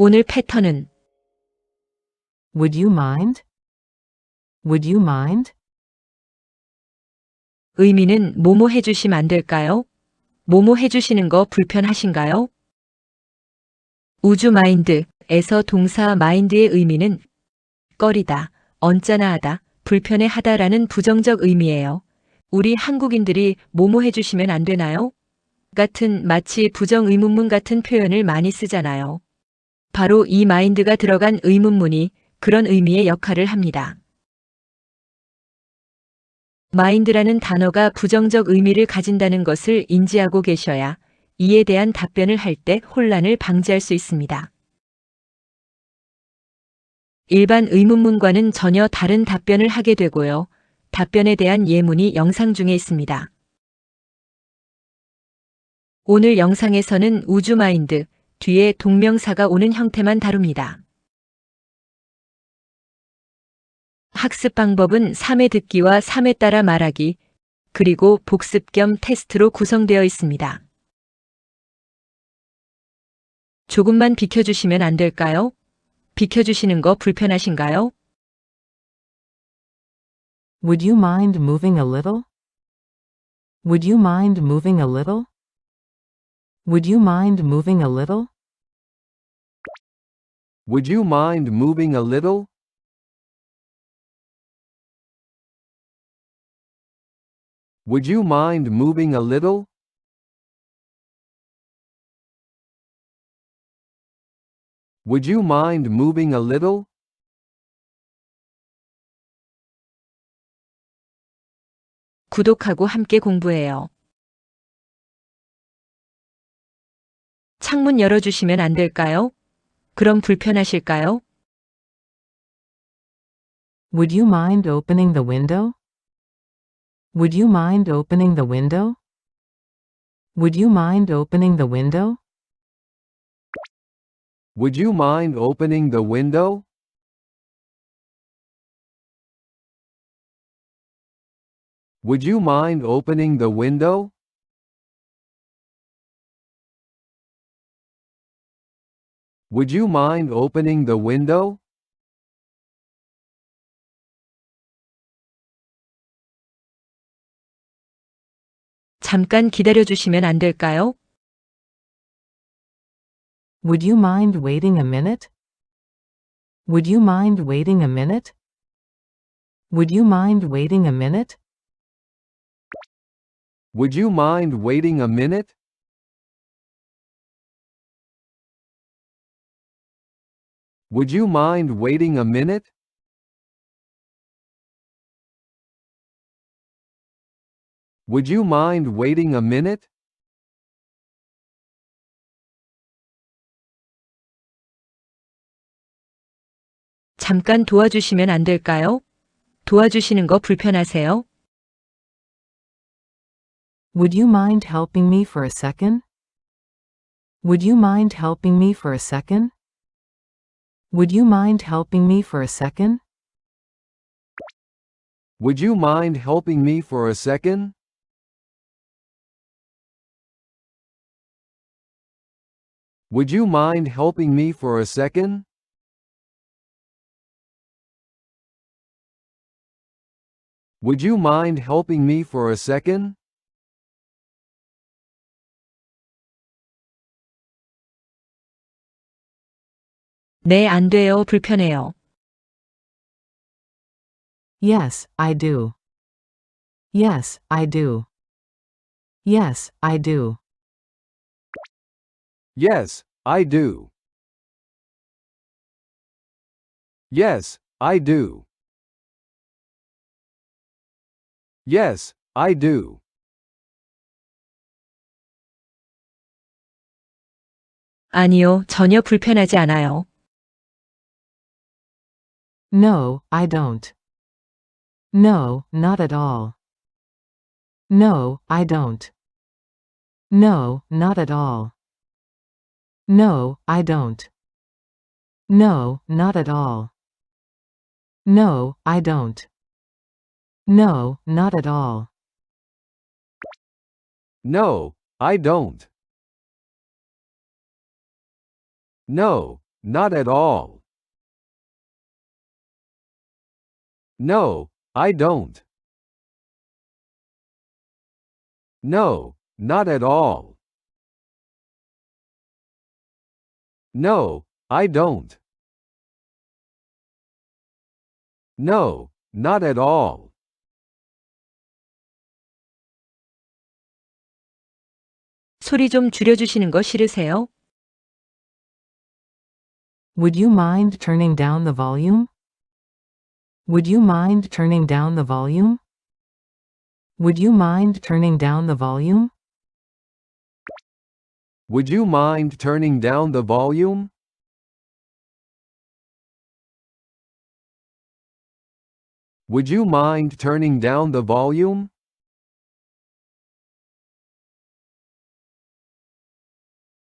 오늘 패턴은 Would you mind? Would you mind? 의미는 뭐뭐 해주시면 안 될까요? 뭐뭐 해주시는 거 불편하신가요? 우주 마인드에서 동사 마인드의 의미는 꺼리다, 언짢아 하다, 불편해 하다라는 부정적 의미예요. 우리 한국인들이 뭐뭐 해주시면 안 되나요? 같은 마치 부정의문문 같은 표현을 많이 쓰잖아요. 바로 이 마인드가 들어간 의문문이 그런 의미의 역할을 합니다. 마인드라는 단어가 부정적 의미를 가진다는 것을 인지하고 계셔야 이에 대한 답변을 할 때 혼란을 방지할 수 있습니다. 일반 의문문과는 전혀 다른 답변을 하게 되고요. 답변에 대한 예문이 영상 중에 있습니다. 오늘 영상에서는 우주 마인드 뒤에 동명사가 오는 형태만 다룹니다. 학습 방법은 3회 듣기와 3회 따라 말하기, 그리고 복습 겸 테스트로 구성되어 있습니다. 조금만 비켜주시면 안 될까요? 비켜주시는 거 불편하신가요? Would you mind moving a little? Would you mind moving a little? Would you mind moving a little? Would you mind moving a little? Would you mind moving a little? Would you mind moving a little? 구독하고 함께 공부해요. 창문 열어주시면 안 될까요? 그럼 불편하실까요? Would you mind opening the window? Would you mind opening the window? Would you mind opening the window? Would you mind opening the window? Would you mind opening the window? Would you mind opening the window? 잠깐 기다려주시면 안 될까요? Would you mind waiting a minute? Would you mind waiting a minute? Would you mind waiting a minute? Would you mind waiting a minute? Would you mind waiting a minute? Would you mind waiting a minute? 잠깐 도와주시면 안 될까요? 도와주시는 거 불편하세요? Would you mind helping me for a second? Would you mind helping me for a second? Would you mind helping me for a second? Would you mind helping me for a second? Would you mind helping me for a second? Would you mind helping me for a second? 네, 안 돼요. 불편해요. Yes, I do. Yes, I do. Yes, I do. Yes, I do. Yes, I do. Yes, I do. 아니요, 전혀 불편하지 않아요. No, I don't. No, not at all. No, I don't. No, not at all. No, I don't. No, not at all. No, I don't. No, not at all. No, I don't. No, not at all. No, I don't. No, not at all. No, I don't. No, not at all. 소리 좀 줄여주시는 거 싫으세요? Would you mind turning down the volume? Would you mind turning down the volume? Would you mind turning down the volume? Would you mind turning down the volume? Would you mind turning down the volume?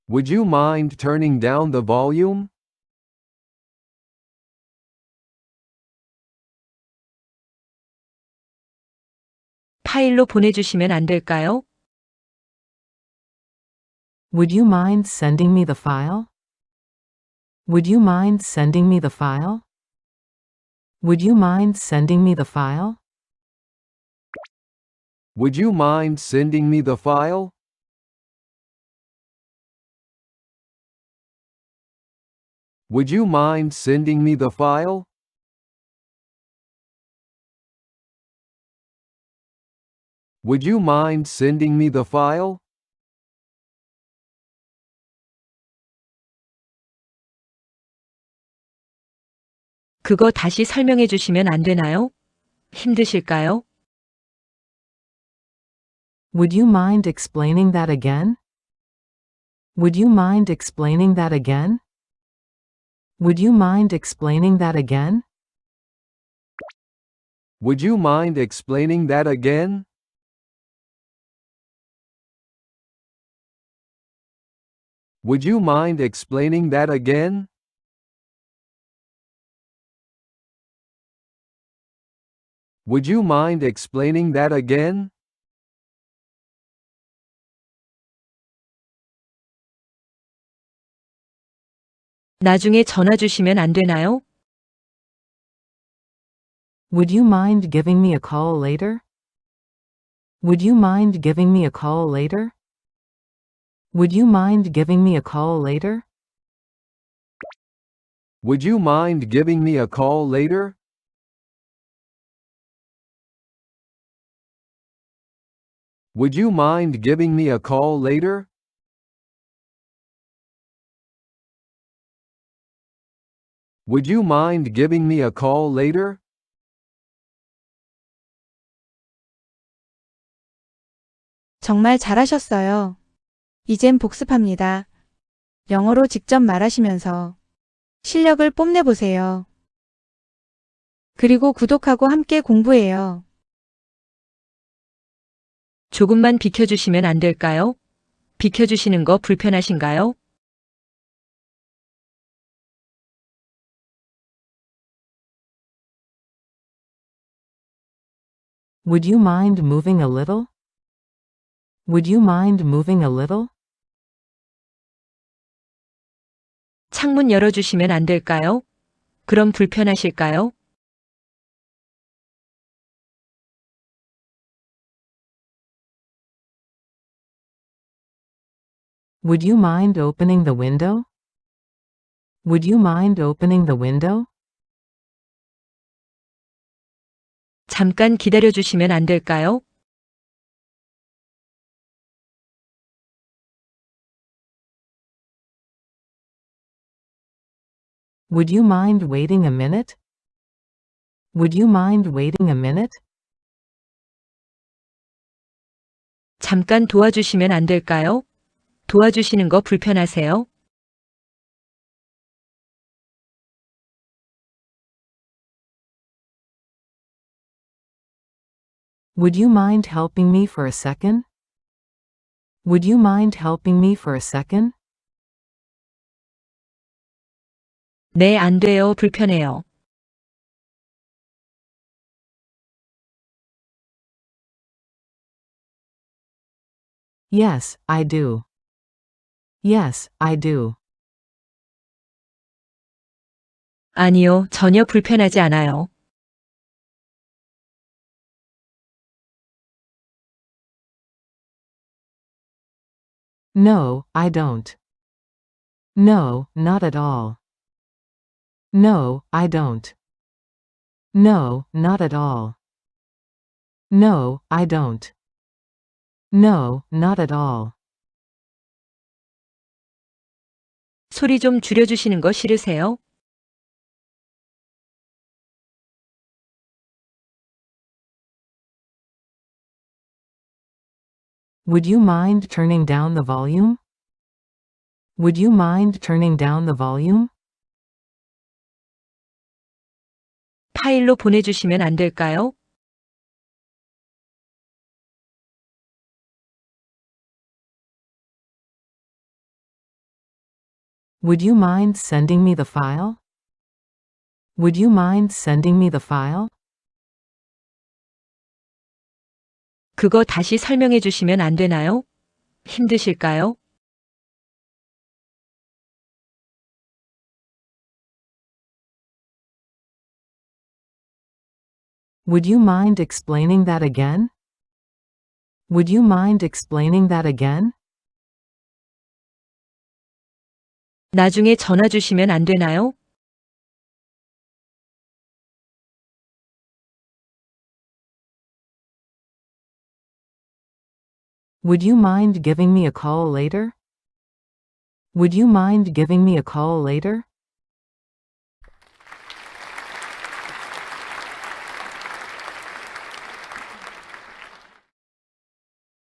Would you mind turning down the volume? 파일로 보내주시면 안 될까요? Would you mind sending me the file? Would you mind sending me the file? Would you mind sending me the file? Would you mind sending me the file? Would you mind sending me the file? Would you mind sending me the file? 그거 다시 설명해 주시면 안 되나요? 힘드실까요? Would you mind explaining that again? Would you mind explaining that again? Would you mind explaining that again? Would you mind explaining that again? Would you mind explaining that again? Would you mind explaining that again? 나중에 전화 주시면 안 되나요? Would you mind giving me a call later? Would you mind giving me a call later? Would you mind giving me a call later? Would you mind giving me a call later? Would you mind giving me a call later? Would you mind giving me a call later? 정말 잘하셨어요. 이젠 복습합니다. 영어로 직접 말하시면서 실력을 뽐내보세요. 그리고 구독하고 함께 공부해요. 조금만 비켜주시면 안 될까요? 비켜주시는 거 불편하신가요? Would you mind moving a little? Would you mind moving a little? 창문 열어주시면 안 될까요? 그럼 불편하실까요? Would you mind opening the window? Would you mind opening the window? 잠깐 기다려주시면 안 될까요? Would you mind waiting a minute? Would you mind waiting a minute? 잠깐 도와주시면 안 될까요? 도와주시는 거 불편하세요? Would you mind helping me for a second? Would you mind helping me for a second? 네, 안 돼요. 불편해요. Yes, I do. Yes, I do. 아니요, 전혀 불편하지 않아요. No, I don't. No, not at all. No, I don't. No, not at all. No, I don't. No, not at all. 소리 좀 줄여주시는 거 싫으세요? Would you mind turning down the volume? Would you mind turning down the volume? 파일로 보내주시면 안 될까요? Would you mind sending me the file? Would you mind sending me the file? 그거 다시 설명해 주시면 안 되나요? 힘드실까요? Would you mind explaining that again? Would you mind explaining that again? 나중에 전화 주시면 안 되나요? Would you mind giving me a call later? Would you mind giving me a call later?